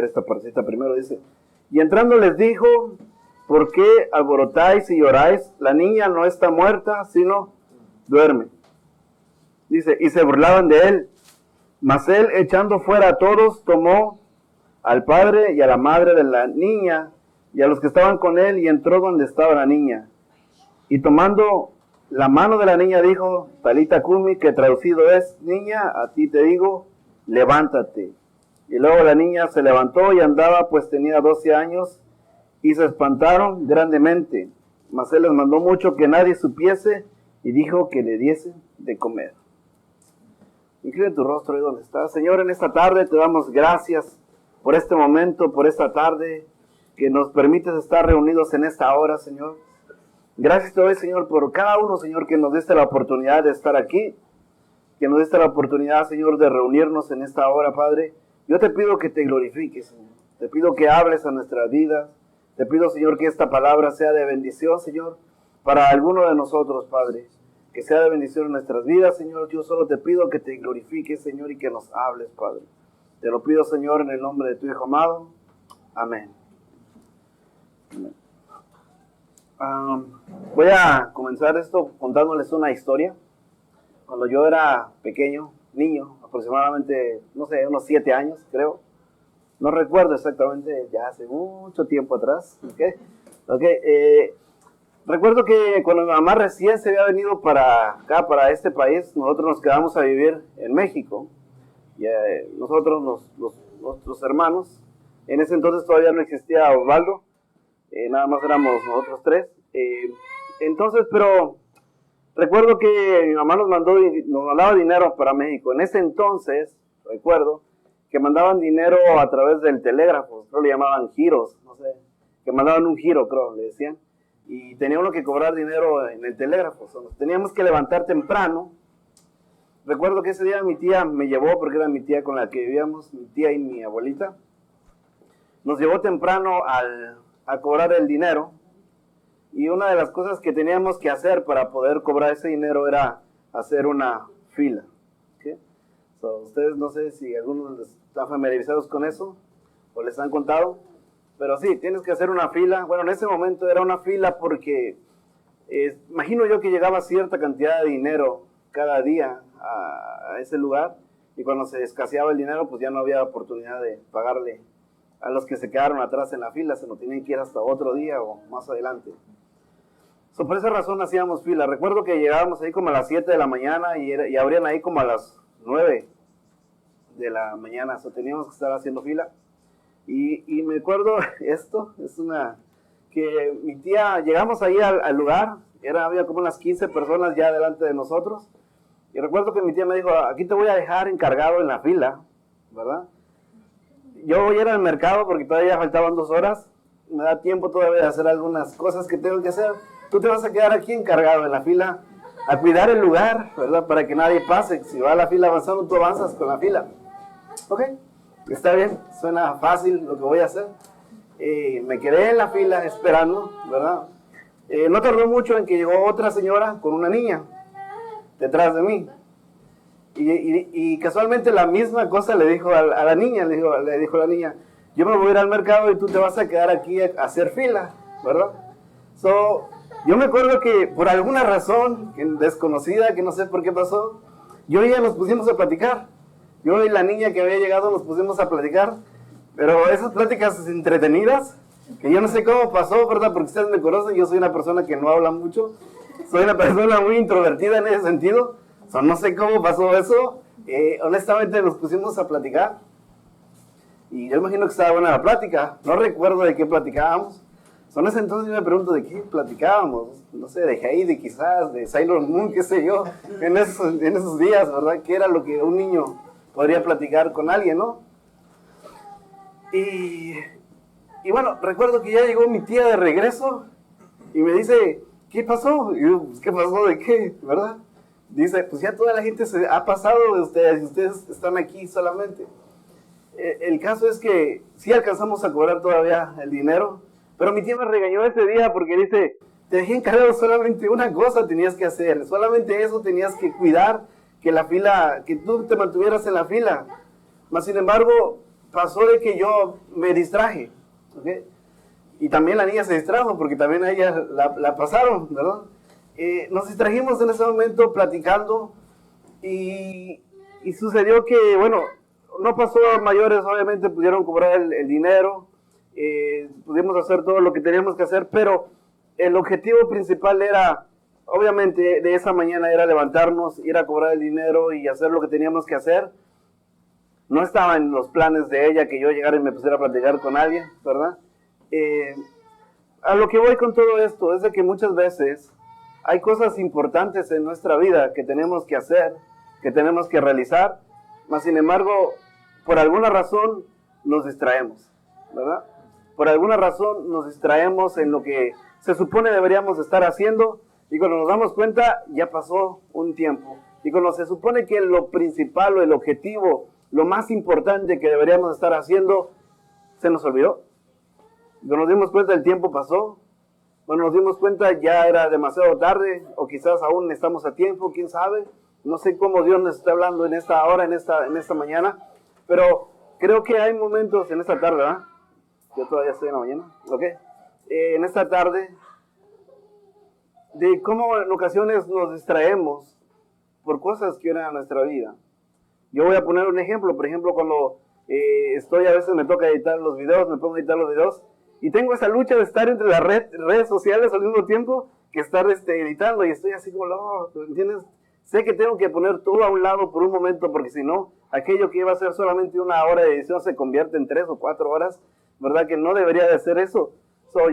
esta partecita primero, dice, y entrando les dijo, ¿por qué alborotáis y lloráis? La niña no está muerta, sino duerme. Dice, y se burlaban de él. Mas él, echando fuera a todos, tomó al padre y a la madre de la niña y a los que estaban con él y entró donde estaba la niña. Y tomando la mano de la niña dijo, Talita Cumi, que traducido es, niña, a ti te digo, levántate. Y luego la niña se levantó y andaba, pues tenía 12 años, y se espantaron grandemente. Mas él les mandó mucho que nadie supiese y dijo que le diesen de comer. Incline tu rostro ahí donde estás. Señor, en esta tarde te damos gracias por este momento, por esta tarde, que nos permites estar reunidos en esta hora, Señor. Gracias te doy, Señor, por cada uno, Señor, que nos diste la oportunidad de estar aquí, que nos diste la oportunidad, Señor, de reunirnos en esta hora, Padre. Yo te pido que te glorifiques, Señor. Te pido que hables a nuestras vidas. Te pido, Señor, que esta palabra sea de bendición, Señor, para alguno de nosotros, Padre. Que sea de bendición en nuestras vidas, Señor. Yo solo te pido que te glorifiques, Señor, y que nos hables, Padre. Te lo pido, Señor, en el nombre de tu Hijo amado. Amén. Amén. Voy a comenzar esto contándoles una historia. Cuando yo era pequeño, niño, aproximadamente, no sé, unos 7 años, creo. No recuerdo exactamente, ya hace mucho tiempo atrás. Recuerdo que cuando mi mamá recién se había venido para acá, para este país, nosotros nos quedamos a vivir en México. Y nosotros, nuestros hermanos, en ese entonces todavía no existía Osvaldo, nada más éramos nosotros 3. Entonces, pero recuerdo que mi mamá nos mandaba dinero para México. En ese entonces, recuerdo que mandaban dinero a través del telégrafo, creo le llamaban giros, no sé, que mandaban un giro, creo, le decían. Y tenía uno que cobrar dinero en el telégrafo. Teníamos que levantar temprano. Recuerdo que ese día mi tía me llevó, porque era mi tía con la que vivíamos, mi tía y mi abuelita. Nos llevó temprano a cobrar el dinero. Y una de las cosas que teníamos que hacer para poder cobrar ese dinero era hacer una fila. ¿Okay? Ustedes no sé si algunos están familiarizados con eso o les han contado. Pero sí, tienes que hacer una fila. Bueno, en ese momento era una fila porque imagino yo que llegaba cierta cantidad de dinero cada día a ese lugar y cuando se escaseaba el dinero pues ya no había oportunidad de pagarle a los que se quedaron atrás en la fila, se lo tenían que ir hasta otro día o más adelante. Por esa razón hacíamos fila. Recuerdo que llegábamos ahí como a las 7 de la mañana y abrían ahí como a las 9 de la mañana, teníamos que estar haciendo fila. Y me acuerdo, esto es que mi tía, llegamos ahí al lugar, había como unas 15 personas ya delante de nosotros, y recuerdo que mi tía me dijo, aquí te voy a dejar encargado en la fila, ¿verdad? Yo voy a ir al mercado porque todavía faltaban 2 horas, me da tiempo todavía de hacer algunas cosas que tengo que hacer, tú te vas a quedar aquí encargado en la fila, a cuidar el lugar, ¿verdad? Para que nadie pase, si va la fila avanzando, tú avanzas con la fila, ¿ok? Está bien, suena fácil lo que voy a hacer. Me quedé en la fila esperando, ¿verdad? No tardó mucho en que llegó otra señora con una niña detrás de mí. Y casualmente la misma cosa le dijo a la niña, le dijo a la niña, yo me voy a ir al mercado y tú te vas a quedar aquí a hacer fila, ¿verdad? Yo me acuerdo que por alguna razón desconocida, que no sé por qué pasó, yo y ella nos pusimos a platicar. Yo y la niña que había llegado nos pusimos a platicar, pero esas pláticas entretenidas, que yo no sé cómo pasó, ¿verdad? Porque ustedes me conocen, yo soy una persona que no habla mucho, soy una persona muy introvertida en ese sentido, no sé cómo pasó eso, honestamente nos pusimos a platicar, y yo imagino que estaba buena la plática, no recuerdo de qué platicábamos, en ese entonces yo me pregunto de qué platicábamos, no sé, de Heidi quizás, de Sailor Moon, qué sé yo, en esos días, ¿verdad? ¿Qué era lo que un niño podría platicar con alguien, no? Y bueno, recuerdo que ya llegó mi tía de regreso y me dice, ¿qué pasó? Y yo, ¿qué pasó de qué? ¿Verdad? Dice, pues ya toda la gente se ha pasado de ustedes y ustedes están aquí solamente. El caso es que sí alcanzamos a cobrar todavía el dinero, pero mi tía me regañó ese día porque dice, te dejé encargado solamente una cosa tenías que hacer, solamente eso tenías que cuidar, que la fila, que tú te mantuvieras en la fila. Mas sin embargo, pasó de que yo me distraje, ¿ok? Y también la niña se distrajo porque también a ella la pasaron, ¿verdad? Nos distrajimos en ese momento platicando y sucedió que, bueno, no pasó a mayores, obviamente pudieron cobrar el dinero, pudimos hacer todo lo que teníamos que hacer, pero el objetivo principal era, obviamente, de esa mañana era levantarnos, ir a cobrar el dinero y hacer lo que teníamos que hacer. No estaba en los planes de ella que yo llegara y me pusiera a platicar con alguien, ¿verdad? A lo que voy con todo esto es de que muchas veces hay cosas importantes en nuestra vida que tenemos que hacer, que tenemos que realizar, mas sin embargo, por alguna razón nos distraemos, ¿verdad? Por alguna razón nos distraemos en lo que se supone deberíamos estar haciendo y cuando nos damos cuenta ya pasó un tiempo. Y cuando se supone que lo principal o el objetivo, lo más importante que deberíamos estar haciendo, se nos olvidó. Cuando nos dimos cuenta el tiempo pasó, cuando nos dimos cuenta ya era demasiado tarde o quizás aún estamos a tiempo, quién sabe. No sé cómo Dios nos está hablando en esta hora, en esta mañana, pero creo que hay momentos en esta tarde, ¿verdad? Yo todavía estoy en la mañana, ¿ok? En esta tarde, de cómo en ocasiones nos distraemos por cosas que eran a nuestra vida. Yo voy a poner un ejemplo, por ejemplo, cuando a veces me toca editar los videos, me pongo a editar los videos, y tengo esa lucha de estar entre las redes sociales al mismo tiempo que estar editando, y estoy así como, no, ¿entiendes? Sé que tengo que poner todo a un lado por un momento, porque si no, aquello que iba a ser solamente una hora de edición se convierte en 3 o 4 horas, ¿verdad? Que no debería de ser eso.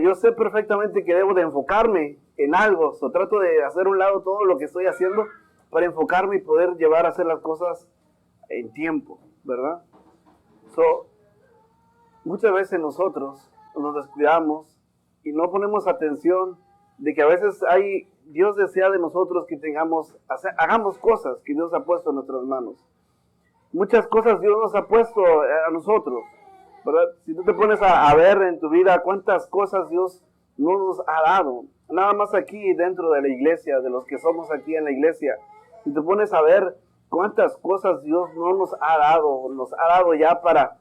Yo sé perfectamente que debo de enfocarme en algo, trato de hacer a un lado todo lo que estoy haciendo para enfocarme y poder llevar a hacer las cosas en tiempo, ¿verdad? Muchas veces nosotros nos descuidamos y no ponemos atención de que a veces Dios desea de nosotros que hagamos cosas que Dios ha puesto en nuestras manos. Muchas cosas Dios nos ha puesto a nosotros, ¿verdad? Si tú te pones a ver en tu vida cuántas cosas Dios no nos ha dado, nada más aquí dentro de la iglesia, de los que somos aquí en la iglesia, si te pones a ver cuántas cosas Dios no nos ha dado ya para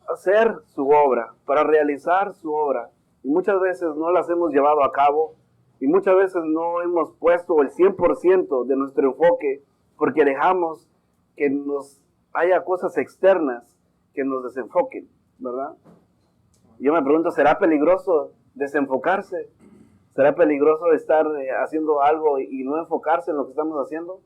hacer su obra, para realizar su obra. Y muchas veces no las hemos llevado a cabo y muchas veces no hemos puesto el 100% de nuestro enfoque porque dejamos que haya cosas externas que nos desenfoquen, ¿verdad? Yo me pregunto, ¿será peligroso desenfocarse? ¿Será peligroso estar haciendo algo y no enfocarse en lo que estamos haciendo?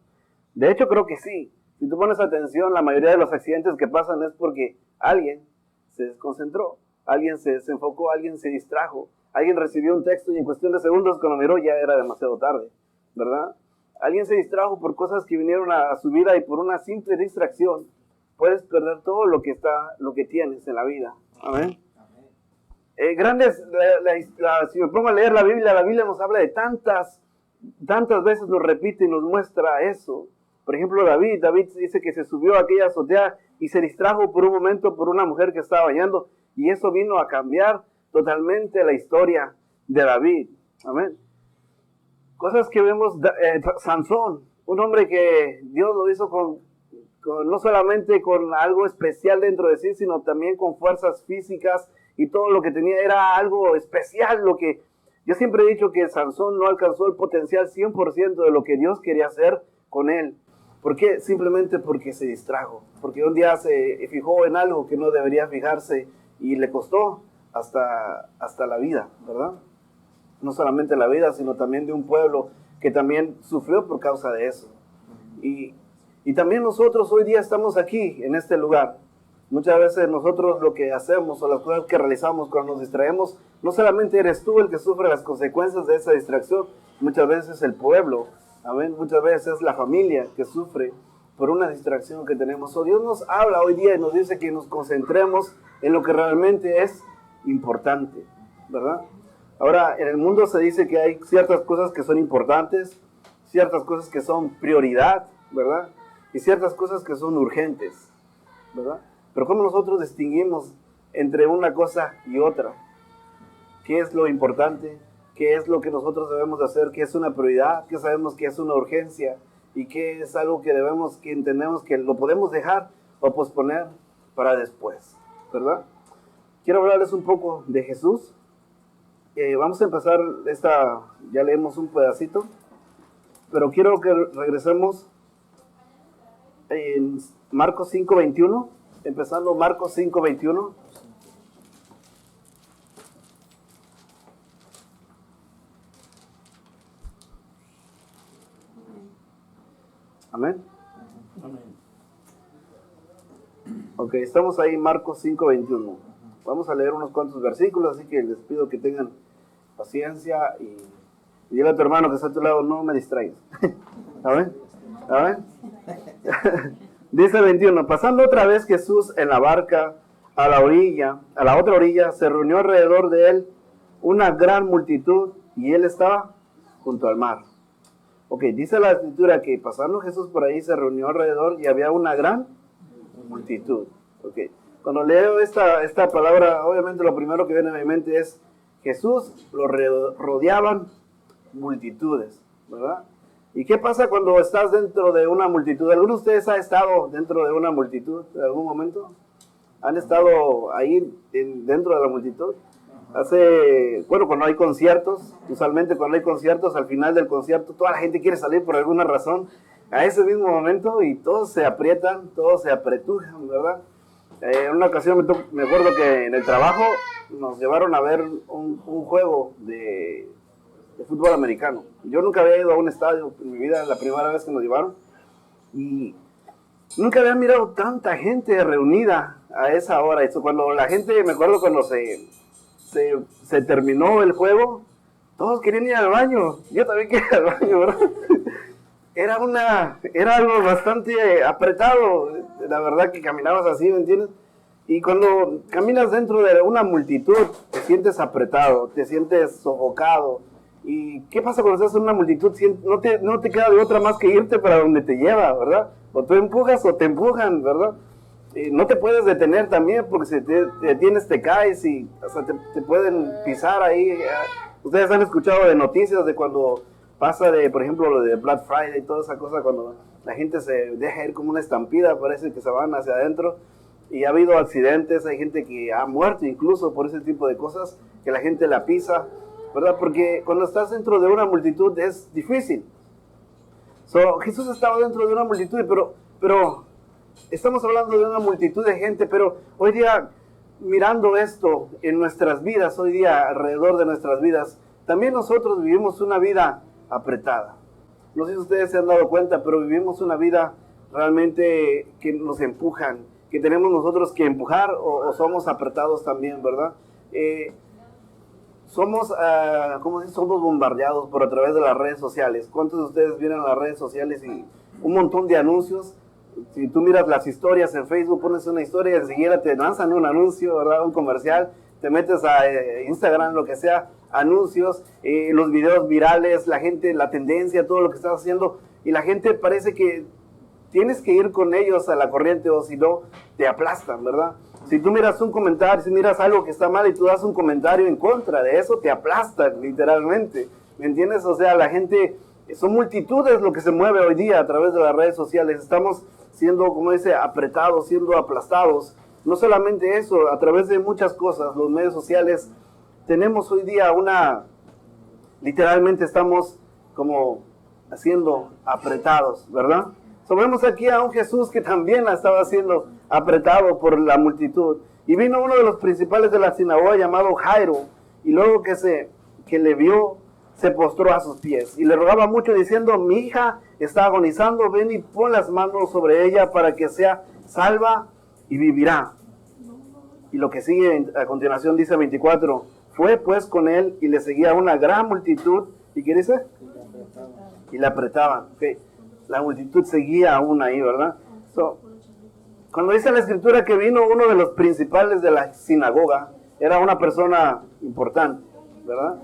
De hecho, creo que sí. Si tú pones atención, la mayoría de los accidentes que pasan es porque alguien se desconcentró, alguien se desenfocó, alguien se distrajo, alguien recibió un texto y en cuestión de segundos cuando miró ya era demasiado tarde, ¿verdad? Alguien se distrajo por cosas que vinieron a su vida y por una simple distracción puedes perder todo lo que tienes en la vida. Amén. Si me pongo a leer la Biblia nos habla de tantas veces nos repite y nos muestra eso. Por ejemplo, David dice que se subió a aquella azotea y se distrajo por un momento por una mujer que estaba bañando y eso vino a cambiar totalmente la historia de David. Amén. Cosas que vemos, Sansón, un hombre que Dios lo hizo no solamente con algo especial dentro de sí, sino también con fuerzas físicas y todo lo que tenía era algo especial. Yo siempre he dicho que Sansón no alcanzó el potencial 100% de lo que Dios quería hacer con él. ¿Por qué? Simplemente porque se distrajo, porque un día se fijó en algo que no debería fijarse y le costó hasta la vida, ¿verdad? No solamente la vida, sino también de un pueblo que también sufrió por causa de eso. Y también nosotros hoy día estamos aquí, en este lugar. Muchas veces nosotros lo que hacemos o las cosas que realizamos cuando nos distraemos, no solamente eres tú el que sufre las consecuencias de esa distracción, muchas veces el pueblo, amén, muchas veces es la familia que sufre por una distracción que tenemos. Dios nos habla hoy día y nos dice que nos concentremos en lo que realmente es importante, ¿verdad? Ahora, en el mundo se dice que hay ciertas cosas que son importantes, ciertas cosas que son prioridad, ¿verdad? Y ciertas cosas que son urgentes, ¿verdad? Pero ¿cómo nosotros distinguimos entre una cosa y otra? ¿Qué es lo importante? ¿Qué es lo que nosotros debemos hacer? ¿Qué es una prioridad? ¿Qué sabemos que es una urgencia? ¿Y qué es algo que entendemos que lo podemos dejar o posponer para después? ¿verdad? Quiero hablarles un poco de Jesús. Vamos a empezar ya leemos un pedacito, pero quiero que regresemos en Marcos 5:21, empezando Marcos 5:21. Amén. Ok, estamos ahí, Marcos 5:21. Vamos a leer unos cuantos versículos, así que les pido que tengan paciencia y dile a tu hermano que está a tu lado, no me distraigas. ¿Amén? ¿Amén? Dice 21, pasando otra vez Jesús en la barca a la otra orilla, se reunió alrededor de él una gran multitud y él estaba junto al mar. Ok, dice la escritura que pasando Jesús por ahí se reunió alrededor y había una gran multitud. Ok, cuando leo esta palabra, obviamente lo primero que viene a mi mente es Jesús, lo rodeaban multitudes, ¿verdad? ¿Y qué pasa cuando estás dentro de una multitud? ¿Alguno de ustedes ha estado dentro de una multitud en algún momento? ¿Han estado ahí dentro de la multitud? Cuando hay conciertos, usualmente cuando hay conciertos, al final del concierto, toda la gente quiere salir por alguna razón a ese mismo momento y todos se aprietan, todos se apretujan, ¿verdad? En una ocasión me acuerdo que en el trabajo nos llevaron a ver un juego de fútbol americano. Yo nunca había ido a un estadio en mi vida, la primera vez que nos llevaron, y nunca había mirado tanta gente reunida a esa hora. Eso, cuando la gente, me acuerdo cuando se terminó el juego, todos querían ir al baño, yo también quería ir al baño, ¿verdad? Era algo bastante apretado, la verdad que caminabas así, ¿me entiendes? Y cuando caminas dentro de una multitud, te sientes apretado, te sientes sofocado. ¿Y qué pasa cuando estás en una multitud? No te queda de otra más que irte para donde te lleva, ¿verdad? O tú empujas o te empujan, ¿verdad? No te puedes detener también porque si te detienes te caes y te pueden pisar ahí. Ustedes han escuchado de noticias de cuando pasa por ejemplo, lo de Black Friday y toda esa cosa, cuando la gente se deja ir como una estampida, parece que se van hacia adentro. Y ha habido accidentes, hay gente que ha muerto incluso por ese tipo de cosas, que la gente la pisa, ¿verdad? Porque cuando estás dentro de una multitud es difícil. Jesús estaba dentro de una multitud, pero estamos hablando de una multitud de gente, pero hoy día, mirando esto en nuestras vidas, hoy día alrededor de nuestras vidas, también nosotros vivimos una vida apretada. No sé si ustedes se han dado cuenta, pero vivimos una vida realmente que nos empujan, que tenemos nosotros que empujar o somos apretados también, ¿verdad? Somos bombardeados por a través de las redes sociales. ¿Cuántos de ustedes vienen a las redes sociales y un montón de anuncios? Si tú miras las historias en Facebook, pones una historia y enseguida te lanzan un anuncio, ¿verdad? Un comercial, te metes a Instagram, lo que sea, anuncios, los videos virales, la gente, la tendencia, todo lo que estás haciendo, y la gente parece que tienes que ir con ellos a la corriente o si no, te aplastan, ¿verdad? Si tú miras un comentario, si miras algo que está mal y tú das un comentario en contra de eso, te aplastan literalmente, ¿me entiendes? O sea, la gente, son multitudes lo que se mueve hoy día a través de las redes sociales. Estamos siendo, como dice, apretados, siendo aplastados. No solamente eso, a través de muchas cosas, los medios sociales, tenemos hoy día literalmente estamos como siendo apretados, ¿verdad? Vemos aquí a un Jesús que también estaba siendo apretado por la multitud. Y vino uno de los principales de la sinagoga llamado Jairo, y luego que le vio, se postró a sus pies y le rogaba mucho diciendo: mi hija está agonizando, ven y pon las manos sobre ella para que sea salva y vivirá. Y lo que sigue a continuación dice 24, fue pues con él y le seguía una gran multitud. ¿Y qué dice? Y le apretaban. Okay. La multitud seguía aún ahí, ¿verdad? Cuando dice la escritura que vino uno de los principales de la sinagoga, era una persona importante, ¿verdad?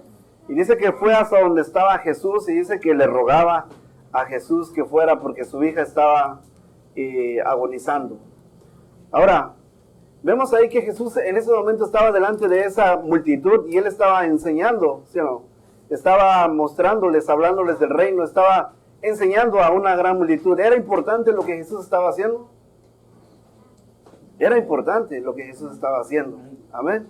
Y dice que fue hasta donde estaba Jesús y dice que le rogaba a Jesús que fuera porque su hija estaba agonizando. Ahora, vemos ahí que Jesús en ese momento estaba delante de esa multitud y él estaba enseñando, ¿sí o no? Estaba mostrándoles, hablándoles del reino, estaba enseñando a una gran multitud. ¿Era importante lo que Jesús estaba haciendo? Era importante lo que Jesús estaba haciendo. Amén.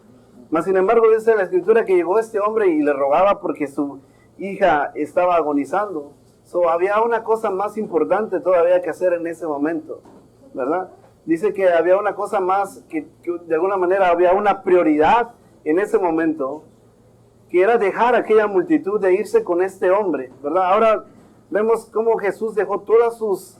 Mas sin embargo dice la escritura que llegó este hombre y le rogaba porque su hija estaba agonizando. Había una cosa más importante todavía que hacer en ese momento, ¿verdad? Dice que había una cosa más, que de alguna manera había una prioridad en ese momento, que era dejar a aquella multitud de irse con este hombre, ¿verdad? Ahora vemos cómo Jesús dejó todas sus,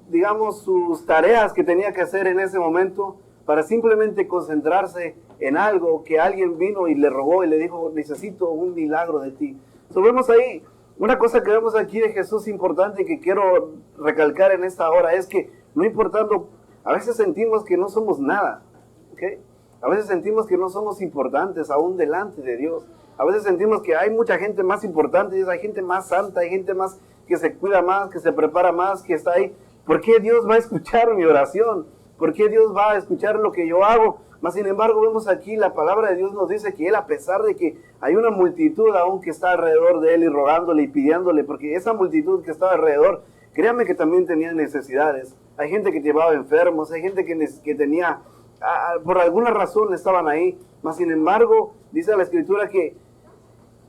digamos, sus tareas que tenía que hacer en ese momento para simplemente concentrarse en algo que alguien vino y le rogó y le dijo, necesito un milagro de ti. Vemos ahí, una cosa que vemos aquí de Jesús importante que quiero recalcar en esta hora es que no importando, a veces sentimos que no somos nada, ¿ok? A veces sentimos que no somos importantes aún delante de Dios. A veces sentimos que hay mucha gente más importante, hay gente más santa, hay gente más que se cuida más, que se prepara más, que está ahí. ¿Por qué Dios va a escuchar mi oración? ¿Por qué Dios va a escuchar lo que yo hago? Mas sin embargo vemos aquí la palabra de Dios nos dice que Él, a pesar de que hay una multitud aún que está alrededor de Él y rogándole y pidiéndole, porque esa multitud que estaba alrededor, créanme que también tenía necesidades. Hay gente que llevaba enfermos, hay gente que tenía, por alguna razón estaban ahí. Mas sin embargo, dice la Escritura que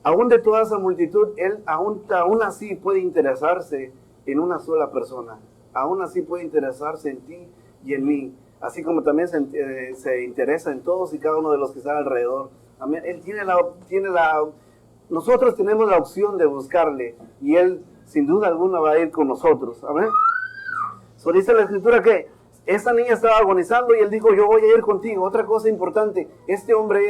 aún de toda esa multitud, Él aún así puede interesarse en una sola persona. Aún así puede interesarse en ti y en mí. Así como también se interesa en todos y cada uno de los que están alrededor. Amén. Él nosotros tenemos la opción de buscarle y Él sin duda alguna va a ir con nosotros. Amén. Dice la Escritura que esta niña estaba agonizando y Él dijo, yo voy a ir contigo. Otra cosa importante, este hombre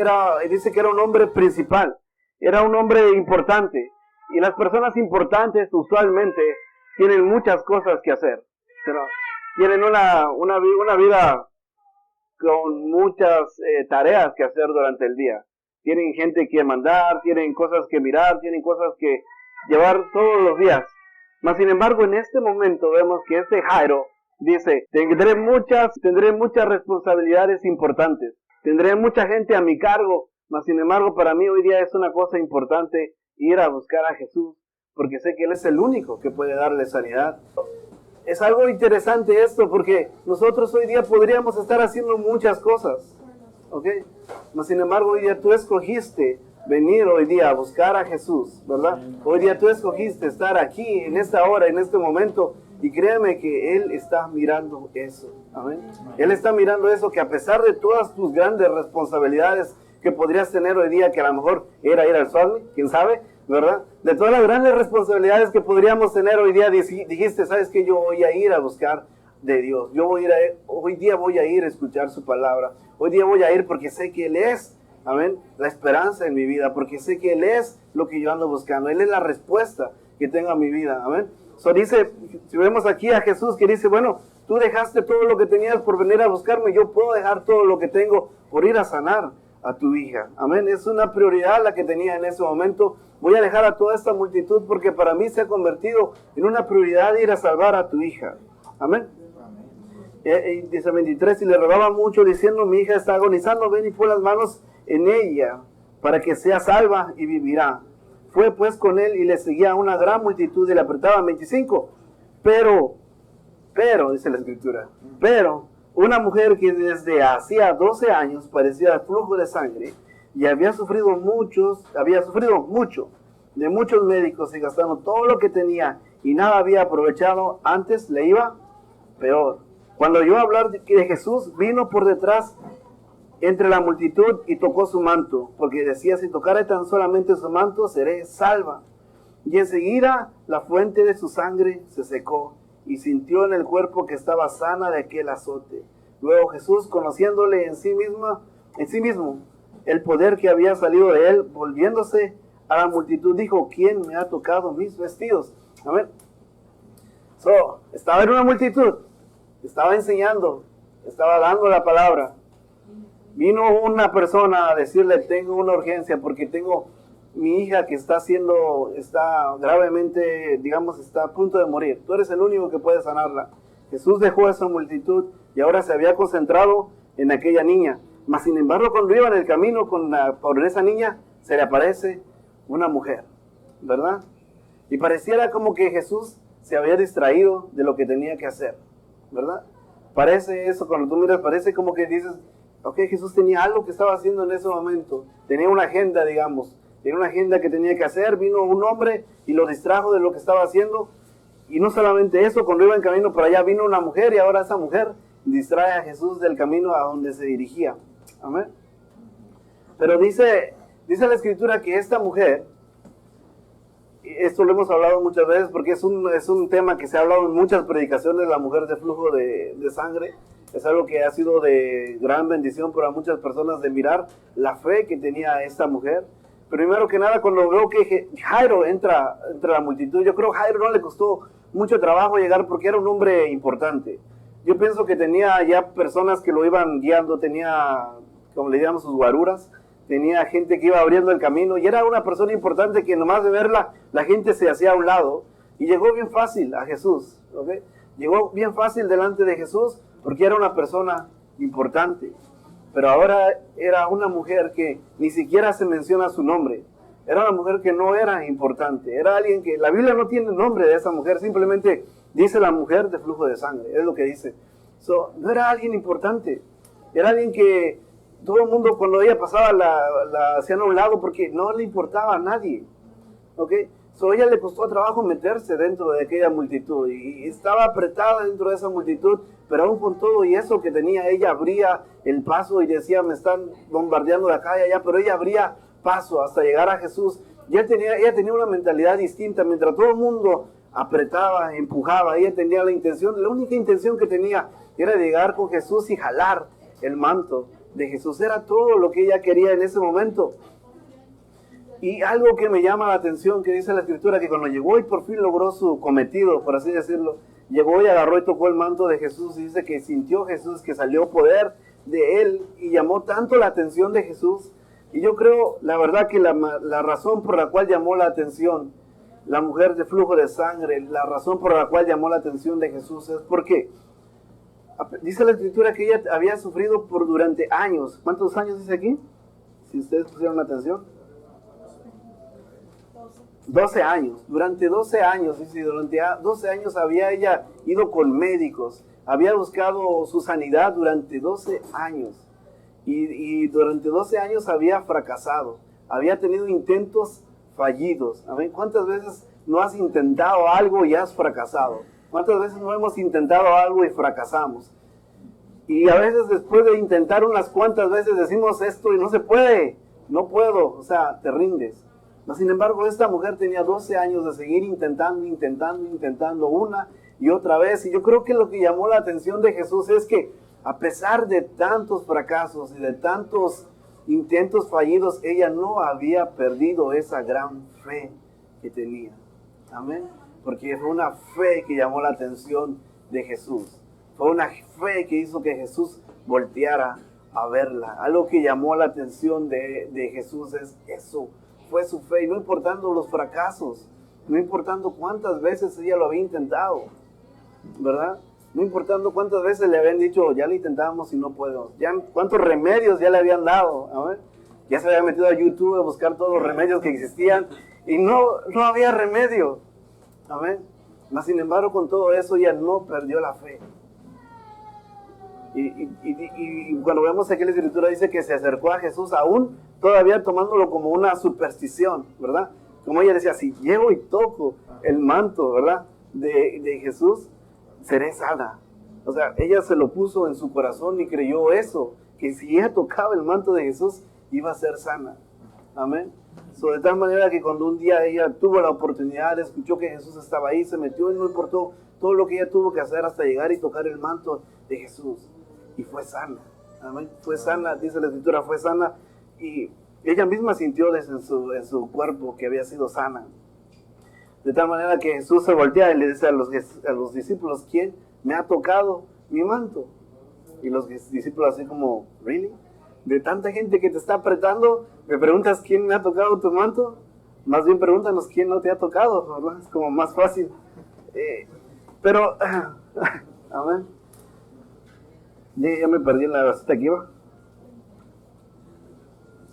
dice que era un hombre principal, era un hombre importante. Y las personas importantes usualmente tienen muchas cosas que hacer. Pero tienen una vida con muchas tareas que hacer durante el día. Tienen gente que mandar, tienen cosas que mirar, tienen cosas que llevar todos los días. Mas sin embargo, en este momento vemos que este Jairo dice, tendré muchas responsabilidades importantes, tendré mucha gente a mi cargo, mas sin embargo para mí hoy día es una cosa importante ir a buscar a Jesús, porque sé que Él es el único que puede darle sanidad. Es algo interesante esto, porque nosotros hoy día podríamos estar haciendo muchas cosas, ¿ok? Mas sin embargo hoy día tú escogiste venir hoy día a buscar a Jesús, ¿verdad? Hoy día tú escogiste estar aquí, en esta hora, en este momento, y créeme que Él está mirando eso, amén. Él está mirando eso, que a pesar de todas tus grandes responsabilidades que podrías tener hoy día, que a lo mejor era ir al Swami, quién sabe, ¿verdad? De todas las grandes responsabilidades que podríamos tener hoy día, dijiste, ¿sabes qué? Yo voy a ir a buscar de Dios. Hoy día voy a ir a escuchar su palabra. Hoy día voy a ir porque sé que Él es, amén, la esperanza en mi vida, porque sé que Él es lo que yo ando buscando. Él es la respuesta que tengo a mi vida, amén. Dice, si vemos aquí a Jesús que dice, bueno, tú dejaste todo lo que tenías por venir a buscarme, yo puedo dejar todo lo que tengo por ir a sanar a tu hija, amén. Es una prioridad la que tenía en ese momento. Voy a dejar a toda esta multitud porque para mí se ha convertido en una prioridad ir a salvar a tu hija, amén. Dice 23, y le rogaba mucho diciendo, mi hija está agonizando, ven y pon las manos en ella para que sea salva y vivirá. Fue pues con él y le seguía una gran multitud y le apretaba. 25, pero, dice la Escritura, pero una mujer que desde hacía 12 años padecía el flujo de sangre y había sufrido mucho de muchos médicos y gastando todo lo que tenía y nada había aprovechado, antes le iba peor. Cuando oyó hablar de Jesús, vino por detrás entre la multitud y tocó su manto, porque decía, si tocare tan solamente su manto, seré salva. Y enseguida la fuente de su sangre se secó y sintió en el cuerpo que estaba sana de aquel azote. Luego Jesús, conociéndole en sí mismo el poder que había salido de él, volviéndose a la multitud, dijo, ¿quién me ha tocado mis vestidos? Amén. Estaba en una multitud, estaba enseñando, estaba dando la palabra. Vino una persona a decirle, tengo una urgencia porque tengo mi hija que está gravemente, digamos, está a punto de morir. Tú eres el único que puede sanarla. Jesús dejó a esa multitud y ahora se había concentrado en aquella niña. Mas sin embargo, cuando iba en el camino por esa niña, se le aparece una mujer, ¿verdad? Y pareciera como que Jesús se había distraído de lo que tenía que hacer, ¿verdad? Parece eso, cuando tú miras, parece como que dices, ok, Jesús tenía algo que estaba haciendo en ese momento. Tenía una agenda, digamos. Tenía una agenda que tenía que hacer. Vino un hombre y lo distrajo de lo que estaba haciendo. Y no solamente eso, cuando iba en camino por allá, vino una mujer y ahora esa mujer distrae a Jesús del camino a donde se dirigía. Amén. Pero dice la Escritura que esta mujer, esto lo hemos hablado muchas veces porque es un tema que se ha hablado en muchas predicaciones, la mujer de flujo de sangre. Es algo que ha sido de gran bendición para muchas personas de mirar la fe que tenía esta mujer. Primero que nada, cuando veo que Jairo entra entre la multitud, yo creo que Jairo no le costó mucho trabajo llegar porque era un hombre importante. Yo pienso que tenía ya personas que lo iban guiando, tenía, como le llamamos, sus guaruras, tenía gente que iba abriendo el camino y era una persona importante que nomás de verla, la gente se hacía a un lado y llegó bien fácil a Jesús, ¿ok? Llegó bien fácil delante de Jesús porque era una persona importante. Pero ahora era una mujer que ni siquiera se menciona su nombre. Era una mujer que no era importante. Era alguien que, la Biblia no tiene el nombre de esa mujer, simplemente dice la mujer de flujo de sangre, es lo que dice. No era alguien importante. Era alguien que todo el mundo cuando ella pasaba la hacían a un lado porque no le importaba a nadie. ¿Ok? A ella le costó trabajo meterse dentro de aquella multitud y estaba apretada dentro de esa multitud, pero aún con todo y eso que tenía, ella abría el paso y decía, me están bombardeando de acá y allá, pero ella abría paso hasta llegar a Jesús. Y ella tenía una mentalidad distinta, mientras todo el mundo apretaba, empujaba, ella tenía la única intención que tenía era llegar con Jesús y jalar el manto de Jesús. Era todo lo que ella quería en ese momento. Y algo que me llama la atención, que dice la Escritura, que cuando llegó y por fin logró su cometido, por así decirlo, llegó y agarró y tocó el manto de Jesús, y dice que sintió Jesús, que salió poder de él, y llamó tanto la atención de Jesús. Y yo creo, la verdad, que la razón por la cual llamó la atención la mujer de flujo de sangre, la razón por la cual llamó la atención de Jesús es porque dice la Escritura que ella había sufrido durante años. ¿Cuántos años dice aquí? Si ustedes pusieron atención. 12 años, durante 12 años, durante 12 años había ella ido con médicos, había buscado su sanidad durante 12 años y durante 12 años había fracasado, había tenido intentos fallidos. ¿Amén? ¿Cuántas veces no has intentado algo y has fracasado? ¿Cuántas veces no hemos intentado algo y fracasamos? Y a veces después de intentar unas cuantas veces decimos esto y no se puede, no puedo, o sea, te rindes. Sin embargo, esta mujer tenía 12 años de seguir intentando una y otra vez. Y yo creo que lo que llamó la atención de Jesús es que a pesar de tantos fracasos y de tantos intentos fallidos, ella no había perdido esa gran fe que tenía. Amén. Porque fue una fe que llamó la atención de Jesús. Fue una fe que hizo que Jesús volteara a verla. Algo que llamó la atención de Jesús es eso. Fue su fe, y no importando los fracasos, no importando cuántas veces ella lo había intentado, ¿verdad? No importando cuántas veces le habían dicho, ya lo intentamos y no podemos, ya cuántos remedios ya le habían dado, a ver, ya se había metido a YouTube a buscar todos los remedios que existían y no había remedio, amén. Mas sin embargo, con todo eso ella no perdió la fe. Y cuando vemos aquí la Escritura dice que se acercó a Jesús aún todavía tomándolo como una superstición, ¿verdad? Como ella decía, si llego y toco el manto, ¿verdad? De Jesús, seré sana. O sea, ella se lo puso en su corazón y creyó eso, que si ella tocaba el manto de Jesús, iba a ser sana. Amén. De tal manera que cuando un día ella tuvo la oportunidad, escuchó que Jesús estaba ahí, se metió y no importó todo lo que ella tuvo que hacer hasta llegar y tocar el manto de Jesús. Y fue sana. Amén. Fue sana, dice la Escritura, fue sana. Y ella misma sintió en su cuerpo que había sido sana. De tal manera que Jesús se voltea y le dice a los discípulos, ¿quién me ha tocado mi manto? Y los discípulos así como, ¿really? De tanta gente que te está apretando, ¿me preguntas quién me ha tocado tu manto? Más bien pregúntanos quién no te ha tocado, ¿verdad? Es como más fácil. Pero, amén. Ya me perdí en la versita que iba.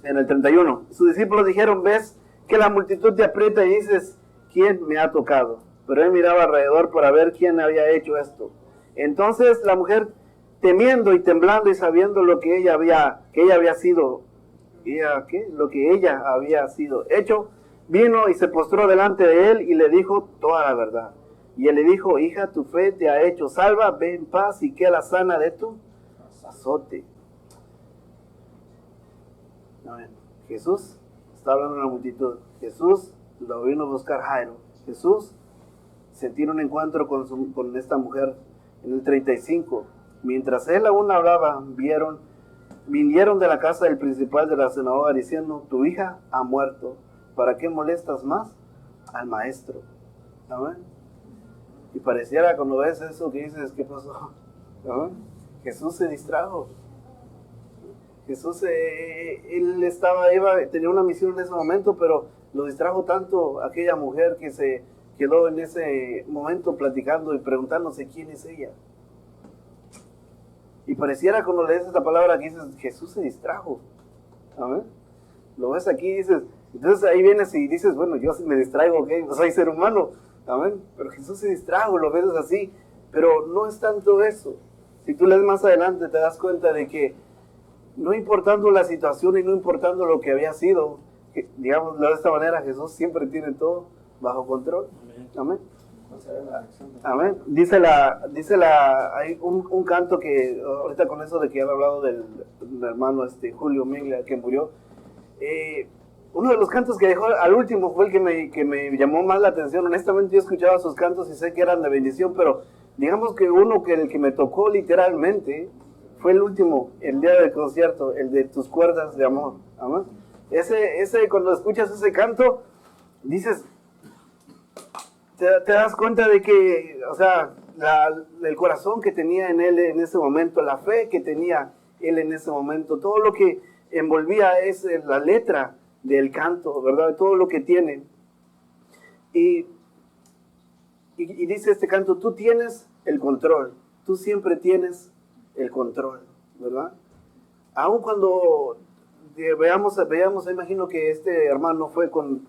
En el 31. Sus discípulos dijeron, ves que la multitud te aprieta y dices, ¿quién me ha tocado? Pero él miraba alrededor para ver quién había hecho esto. Entonces la mujer temiendo y temblando y sabiendo lo que ella había sido, lo que ella había sido hecho, vino y se postró delante de él y le dijo toda la verdad. Y él le dijo, hija, tu fe te ha hecho salva, ve en paz y queda sana de tu azote. Amén. Jesús está hablando a la multitud. Jesús lo vino a buscar Jairo. Jesús se tiene un encuentro con esta mujer en el 35. Mientras él aún hablaba, vinieron de la casa del principal de la sinagoga diciendo, tu hija ha muerto, ¿para qué molestas más al maestro? Amén. Y pareciera cuando ves eso que dices, ¿qué pasó? Amén. Jesús se distrajo. Jesús, tenía una misión en ese momento, pero lo distrajo tanto aquella mujer que se quedó en ese momento platicando y preguntándose quién es ella. Y pareciera cuando lees esta palabra que dices, Jesús se distrajo. ¿Amén? Lo ves aquí y dices, entonces ahí vienes y dices, bueno, yo me distraigo, ¿ok? Pues soy ser humano. ¿Amén? Pero Jesús se distrajo, lo ves así. Pero no es tanto eso. Si tú lees más adelante te das cuenta de que no importando la situación y no importando lo que había sido, digamos de esta manera, Jesús siempre tiene todo bajo control. Amén. Amén. Hay un canto que, ahorita con eso de que han hablado del hermano Julio Miglia que murió, uno de los cantos que dejó al último fue el que me llamó más la atención. Honestamente yo escuchaba sus cantos y sé que eran de bendición, pero digamos que el que me tocó literalmente fue el último, el día del concierto, el de Tus cuerdas de amor. Amén. Ese cuando escuchas ese canto, dices, te das cuenta de que, o sea, el corazón que tenía en él en ese momento, la fe que tenía él en ese momento, todo lo que envolvía es la letra del canto, ¿verdad? Todo lo que tiene. Y dice este canto, tú tienes el control, tú siempre tienes el control, ¿verdad? Aun cuando veamos, imagino que este hermano fue con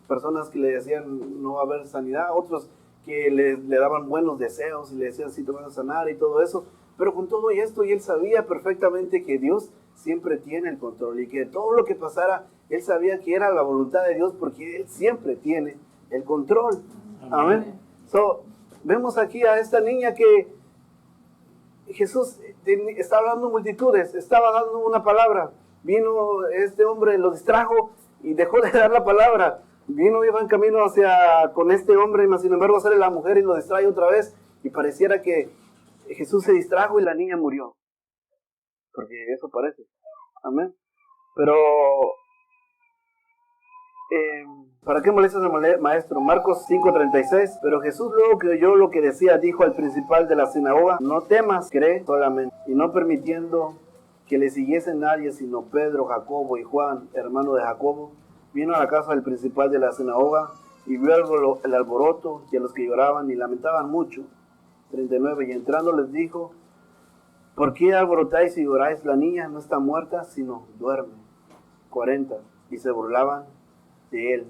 personas que le decían no va a haber sanidad, otros que le daban buenos deseos y le decían sí te van a sanar y todo eso, pero con todo esto y él sabía perfectamente que Dios siempre tiene el control y que todo lo que pasara, él sabía que era la voluntad de Dios porque él siempre tiene el control. Amén. So, vemos aquí a esta niña que Jesús está hablando multitudes, estaba dando una palabra, vino este hombre, lo distrajo y dejó de dar la palabra, iba en camino con este hombre, y sin embargo sale la mujer y lo distrae otra vez y pareciera que Jesús se distrajo y la niña murió, porque eso parece, amén. Pero ¿para qué molestas al maestro? Marcos 5:36. Pero Jesús luego que oyó lo que decía, dijo al principal de la sinagoga, no temas, cree solamente. Y no permitiendo que le siguiese nadie, sino Pedro, Jacobo y Juan, hermano de Jacobo, vino a la casa del principal de la sinagoga y vio el alboroto y a los que lloraban y lamentaban mucho. 39. Y entrando les dijo, ¿por qué alborotáis y lloráis? La niña no está muerta, sino duerme. 40. Y se burlaban de él.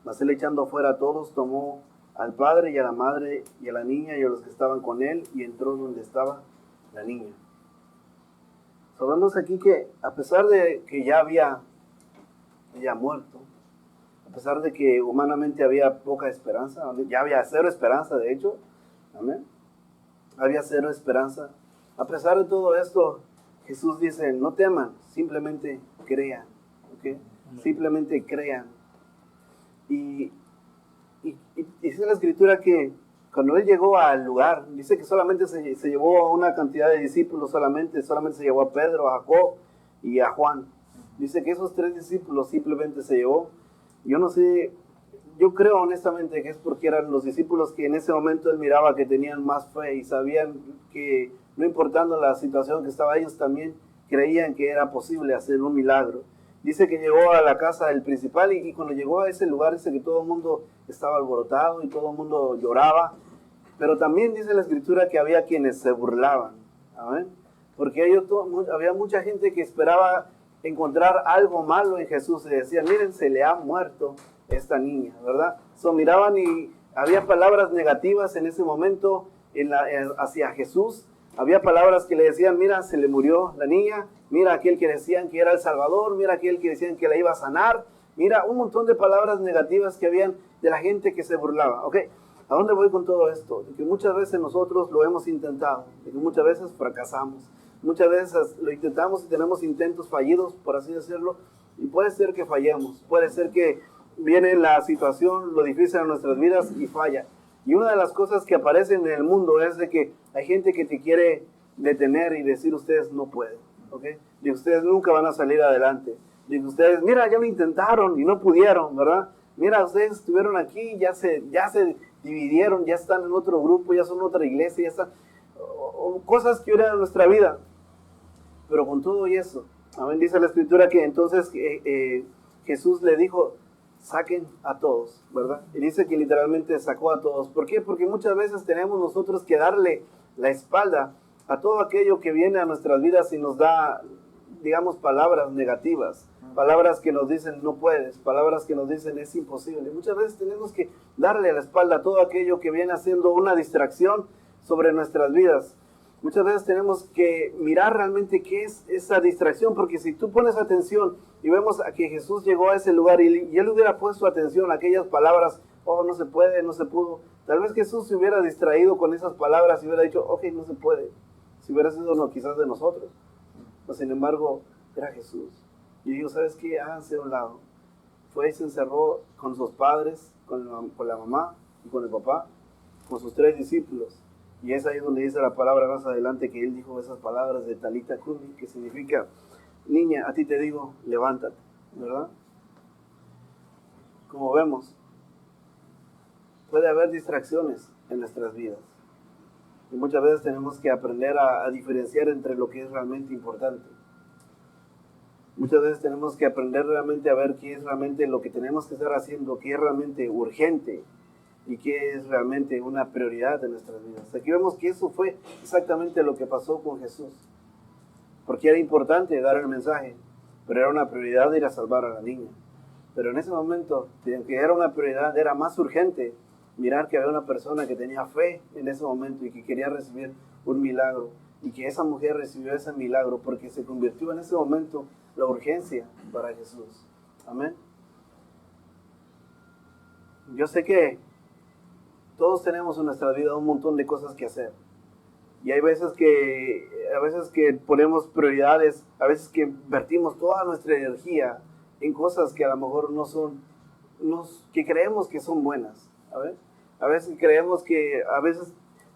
Mas él, echando afuera a todos, tomó al padre y a la madre y a la niña y a los que estaban con él y entró donde estaba la niña. Sabemos aquí que a pesar de que ya había muerto, a pesar de que humanamente había poca esperanza, ya había cero esperanza de hecho, amén, había cero esperanza, a pesar de todo esto, Jesús dice, no teman, simplemente crean, ¿okay? Simplemente crean. Y dice la escritura que cuando él llegó al lugar, dice que solamente se llevó a una cantidad de discípulos, solamente se llevó a Pedro, a Jacob y a Juan. Dice que esos 3 discípulos simplemente se llevó. Yo no sé, yo creo honestamente que es porque eran los discípulos que en ese momento él miraba que tenían más fe y sabían que no importando la situación que estaba, ellos también creían que era posible hacer un milagro. Dice que llegó a la casa del principal y cuando llegó a ese lugar dice que todo el mundo estaba alborotado y todo el mundo lloraba, pero también dice la escritura que había quienes se burlaban, ¿amén? Porque había mucha gente que esperaba encontrar algo malo en Jesús y decían, miren, se le ha muerto esta niña, ¿verdad? Miraban y había palabras negativas en ese momento hacia Jesús, Había palabras que le decían, mira, se le murió la niña, mira aquel que decían que era el Salvador, mira aquel que decían que la iba a sanar, mira un montón de palabras negativas que habían de la gente que se burlaba. ¿Ok? ¿A dónde voy con todo esto? De que muchas veces nosotros lo hemos intentado, de que muchas veces fracasamos, muchas veces lo intentamos y tenemos intentos fallidos, por así decirlo, y puede ser que fallemos, puede ser que viene la situación, lo difícil en nuestras vidas y falla. Y una de las cosas que aparecen en el mundo es de que hay gente que te quiere detener y decir ustedes no pueden, ¿ok? Y ustedes nunca van a salir adelante. Y ustedes, mira, ya lo intentaron y no pudieron, ¿verdad? Mira, ustedes estuvieron aquí, ya se dividieron, ya están en otro grupo, ya son otra iglesia, ya están... cosas que eran en nuestra vida. Pero con todo y eso, amén, dice la Escritura que entonces Jesús le dijo, saquen a todos, ¿verdad? Y dice que literalmente sacó a todos. ¿Por qué? Porque muchas veces tenemos nosotros que darle la espalda a todo aquello que viene a nuestras vidas y nos da, digamos, palabras negativas, palabras que nos dicen no puedes, palabras que nos dicen es imposible. Muchas veces tenemos que darle la espalda a todo aquello que viene haciendo una distracción sobre nuestras vidas. Muchas veces tenemos que mirar realmente qué es esa distracción, porque si tú pones atención y vemos a que Jesús llegó a ese lugar y él hubiera puesto atención a aquellas palabras, oh, no se puede, no se pudo, tal vez Jesús se hubiera distraído con esas palabras y hubiera dicho, ok, no se puede, si hubiera sido no, quizás de nosotros, pero sin embargo, era Jesús. Y dijo, ¿sabes qué? Háganse a un lado. Fue y se encerró con sus padres, con la mamá y con el papá, con sus 3 discípulos. Y es ahí donde dice la palabra más adelante que él dijo esas palabras de Talita Kumi, que significa, niña, a ti te digo, levántate, ¿verdad? Como vemos, puede haber distracciones en nuestras vidas. Y muchas veces tenemos que aprender a diferenciar entre lo que es realmente importante. Muchas veces tenemos que aprender realmente a ver qué es realmente lo que tenemos que estar haciendo, qué es realmente urgente y qué es realmente una prioridad de nuestras vidas. Aquí vemos que eso fue exactamente lo que pasó con Jesús. Porque era importante dar el mensaje, pero era una prioridad ir a salvar a la niña. Pero en ese momento, aunque era una prioridad, era más urgente mirar que había una persona que tenía fe en ese momento y que quería recibir un milagro. Y que esa mujer recibió ese milagro porque se convirtió en ese momento la urgencia para Jesús. Amén. Yo sé que todos tenemos en nuestra vida un montón de cosas que hacer. Y hay veces que ponemos prioridades, a veces que vertimos toda nuestra energía en cosas que a lo mejor no son, que creemos que son buenas. A veces creemos que,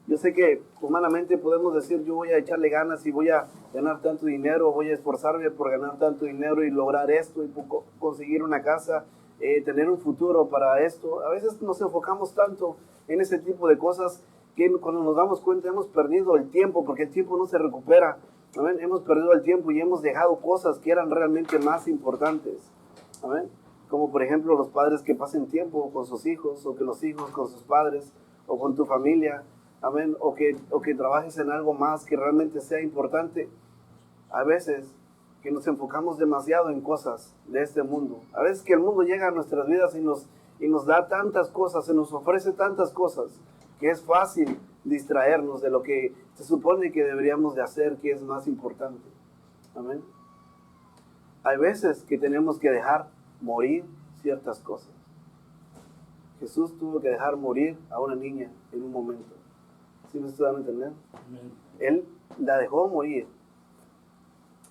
yo sé que humanamente podemos decir, yo voy a echarle ganas y voy a ganar tanto dinero, voy a esforzarme por ganar tanto dinero y lograr esto y conseguir una casa, tener un futuro para esto. A veces nos enfocamos tanto en ese tipo de cosas que cuando nos damos cuenta hemos perdido el tiempo, porque el tiempo no se recupera. ¿Amén? Hemos perdido el tiempo y hemos dejado cosas que eran realmente más importantes. ¿Amén? Como por ejemplo los padres que pasen tiempo con sus hijos, o que los hijos con sus padres, o con tu familia. Amén. O que trabajes en algo más que realmente sea importante. A veces que nos enfocamos demasiado en cosas de este mundo. A veces que el mundo llega a nuestras vidas y nos da tantas cosas, se nos ofrece tantas cosas, que es fácil distraernos de lo que se supone que deberíamos de hacer, que es más importante. Amén. Hay veces que tenemos que dejar morir ciertas cosas. Jesús tuvo que dejar morir a una niña en un momento. ¿Sí me estoy dando a entender? Amén. Él la dejó morir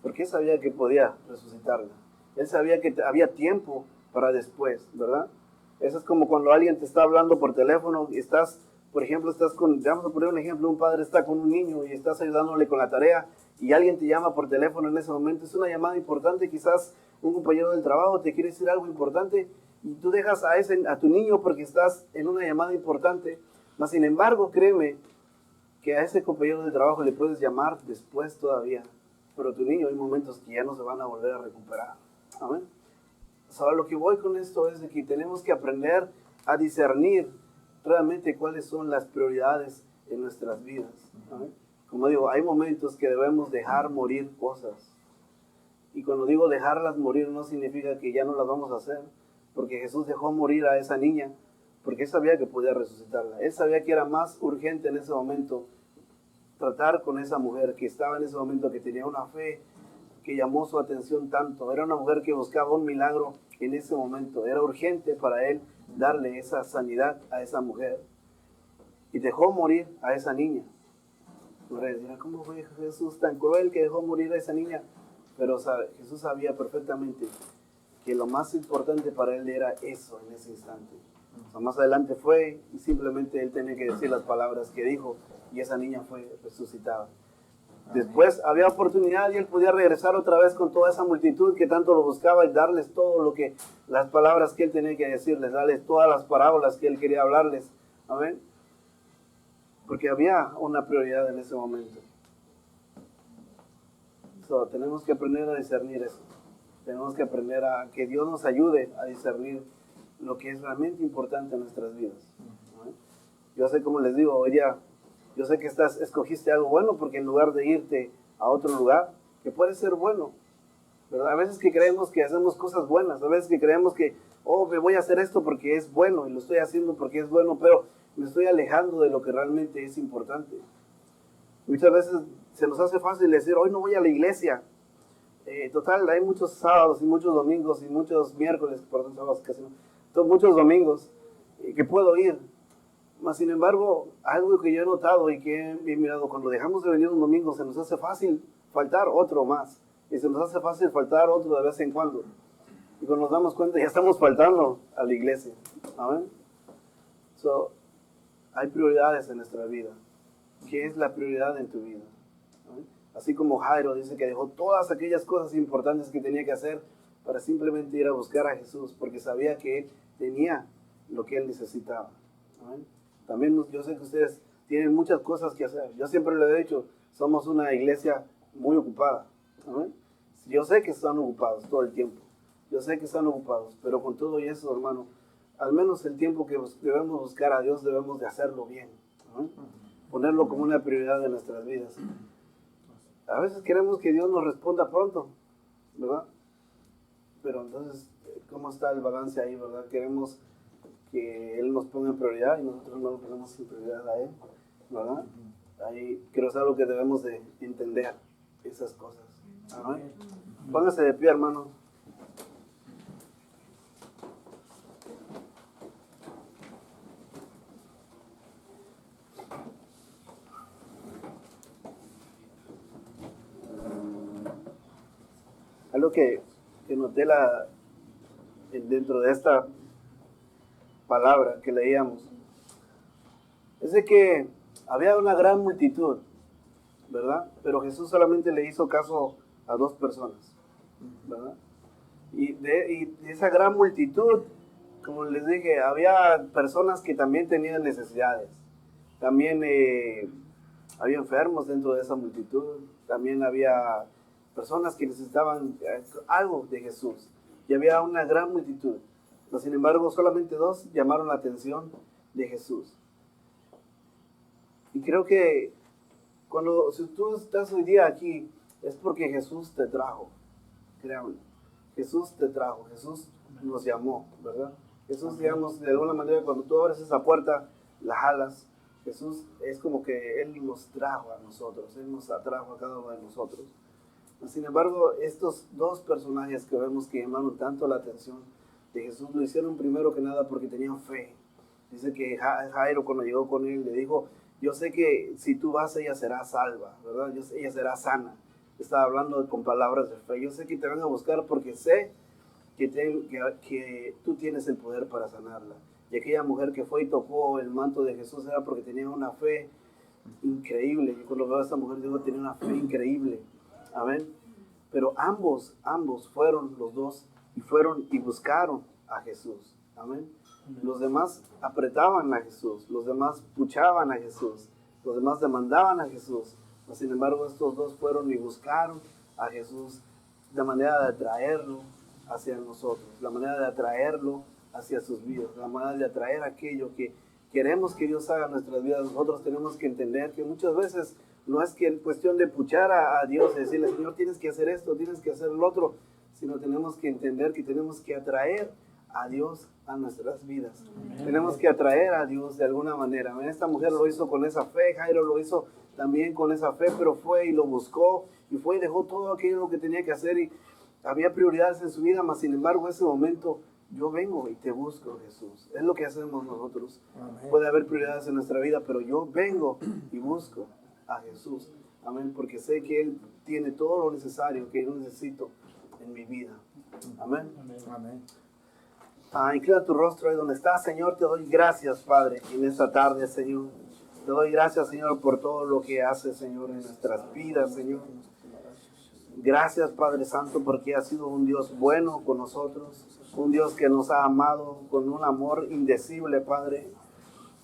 porque él sabía que podía resucitarla. Él sabía que había tiempo para después, ¿verdad? Eso es como cuando alguien te está hablando por teléfono y por ejemplo, vamos a poner un ejemplo, un padre está con un niño y estás ayudándole con la tarea y alguien te llama por teléfono en ese momento. Es una llamada importante, quizás un compañero del trabajo te quiere decir algo importante y tú dejas a tu niño porque estás en una llamada importante. Mas, sin embargo, créeme que a ese compañero del trabajo le puedes llamar después todavía. Pero tu niño hay momentos que ya no se van a volver a recuperar. Amén. Ahora lo que voy con esto es de que tenemos que aprender a discernir realmente cuáles son las prioridades en nuestras vidas. ¿Amén? Como digo, hay momentos que debemos dejar morir cosas. Y cuando digo dejarlas morir no significa que ya no las vamos a hacer, porque Jesús dejó morir a esa niña, porque él sabía que podía resucitarla. Él sabía que era más urgente en ese momento tratar con esa mujer que estaba en ese momento, que tenía una fe que llamó su atención tanto. Era una mujer que buscaba un milagro en ese momento. Era urgente para él darle esa sanidad a esa mujer. Y dejó morir a esa niña. ¿Cómo fue Jesús tan cruel que dejó morir a esa niña? Pero Jesús sabía perfectamente que lo más importante para él era eso en ese instante. O sea, más adelante fue y simplemente él tenía que decir las palabras que dijo y esa niña fue resucitada. Después había oportunidad y él podía regresar otra vez con toda esa multitud que tanto lo buscaba y darles todo lo que, las palabras que él tenía que decirles, darles todas las parábolas que él quería hablarles. Amén. Porque había una prioridad en ese momento. Tenemos que aprender a discernir eso. Tenemos que aprender a que Dios nos ayude a discernir lo que es realmente importante en nuestras vidas. ¿No? Yo sé, como les digo, hoy día, yo sé que escogiste algo bueno porque en lugar de irte a otro lugar, que puede ser bueno, ¿verdad? A veces que creemos que hacemos cosas buenas, a veces que creemos que, me voy a hacer esto porque es bueno y lo estoy haciendo porque es bueno, pero me estoy alejando de lo que realmente es importante. Muchas veces se nos hace fácil decir, hoy no voy a la iglesia. Total, hay muchos sábados y muchos domingos y muchos miércoles, perdón, sábados casi no, muchos domingos que puedo ir. Mas, sin embargo, algo que yo he notado y que he mirado, cuando dejamos de venir un domingo, se nos hace fácil faltar otro más. Y se nos hace fácil faltar otro de vez en cuando. Y cuando nos damos cuenta, ya estamos faltando a la iglesia. ¿Amén? Hay prioridades en nuestra vida. ¿Qué es la prioridad en tu vida? ¿Amén? Así como Jairo dice que dejó todas aquellas cosas importantes que tenía que hacer para simplemente ir a buscar a Jesús, porque sabía que él tenía lo que él necesitaba. ¿Amén? También yo sé que ustedes tienen muchas cosas que hacer. Yo siempre lo he dicho, somos una iglesia muy ocupada. ¿Amén? Yo sé que están ocupados todo el tiempo. Yo sé que están ocupados, pero con todo y eso, hermano, al menos el tiempo que debemos buscar a Dios debemos de hacerlo bien. ¿Amén? Ponerlo como una prioridad de nuestras vidas. A veces queremos que Dios nos responda pronto, ¿verdad? Pero entonces, ¿cómo está el balance ahí, verdad? Queremos que Él nos ponga en prioridad y nosotros no lo ponemos en prioridad a Él, ¿verdad? Ahí creo que es algo que debemos de entender, esas cosas. Amén. Póngase de pie, hermano. Algo que noté dentro de esta palabra que leíamos es de que había una gran multitud, ¿verdad? Pero Jesús solamente le hizo caso a 2 personas, ¿verdad? Y de esa gran multitud, como les dije, había personas que también tenían necesidades. También había enfermos dentro de esa multitud. También había personas que necesitaban algo de Jesús. Y había una gran multitud. Pero, sin embargo, solamente 2 llamaron la atención de Jesús. Y creo que si tú estás hoy día aquí, es porque Jesús te trajo. Créanme. Jesús te trajo. Jesús nos llamó, ¿verdad? Jesús, digamos, de alguna manera, cuando tú abres esa puerta, la jalas. Jesús es como que Él nos trajo a nosotros. Él nos atrajo a cada uno de nosotros. Sin embargo, estos 2 personajes que vemos que llamaron tanto la atención de Jesús, lo hicieron primero que nada porque tenían fe. Dice que Jairo, cuando llegó con él, le dijo, yo sé que si tú vas, ella será salva, ¿verdad? Ella será sana. Estaba hablando con palabras de fe. Yo sé que te van a buscar porque sé que tú tienes el poder para sanarla. Y aquella mujer que fue y tocó el manto de Jesús era porque tenía una fe increíble. Yo cuando veo a esta mujer digo, tenía una fe increíble. Amén. Pero ambos fueron los 2 y fueron y buscaron a Jesús. Amén. Los demás apretaban a Jesús, los demás puchaban a Jesús, los demás demandaban a Jesús. Sin embargo, estos 2 fueron y buscaron a Jesús de manera de atraerlo hacia nosotros, la manera de atraerlo hacia sus vidas, la manera de atraer aquello que queremos que Dios haga en nuestras vidas. Nosotros tenemos que entender que muchas veces no es que es cuestión de puchar a Dios y decirle, Señor, tienes que hacer esto, tienes que hacer lo otro, sino tenemos que entender que tenemos que atraer a Dios a nuestras vidas. Amén. Tenemos que atraer a Dios de alguna manera. Esta mujer lo hizo con esa fe, Jairo lo hizo también con esa fe, pero fue y lo buscó, y fue y dejó todo aquello que tenía que hacer, y había prioridades en su vida, mas sin embargo, en ese momento, yo vengo y te busco, Jesús. Es lo que hacemos nosotros. Amén. Puede haber prioridades en nuestra vida, pero yo vengo y busco a Jesús. Amén, porque sé que Él tiene todo lo necesario que yo necesito en mi vida. Amén. Amén. Inclina tu rostro ahí donde estás, Señor. Te doy gracias, Padre, en esta tarde, Señor. Te doy gracias, Señor, por todo lo que haces, Señor, en nuestras vidas, Señor. Gracias, Padre Santo, porque has sido un Dios bueno con nosotros, un Dios que nos ha amado con un amor indecible, Padre.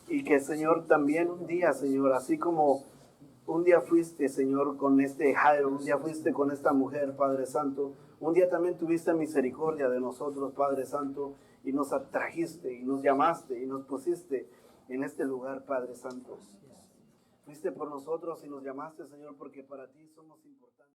Y que, Señor, también un día, Señor, así como un día fuiste, Señor, con este Jairo, un día fuiste con esta mujer, Padre Santo, un día también tuviste misericordia de nosotros, Padre Santo, y nos atrajiste, y nos llamaste, y nos pusiste en este lugar, Padre Santo. Fuiste por nosotros y nos llamaste, Señor, porque para ti somos importantes.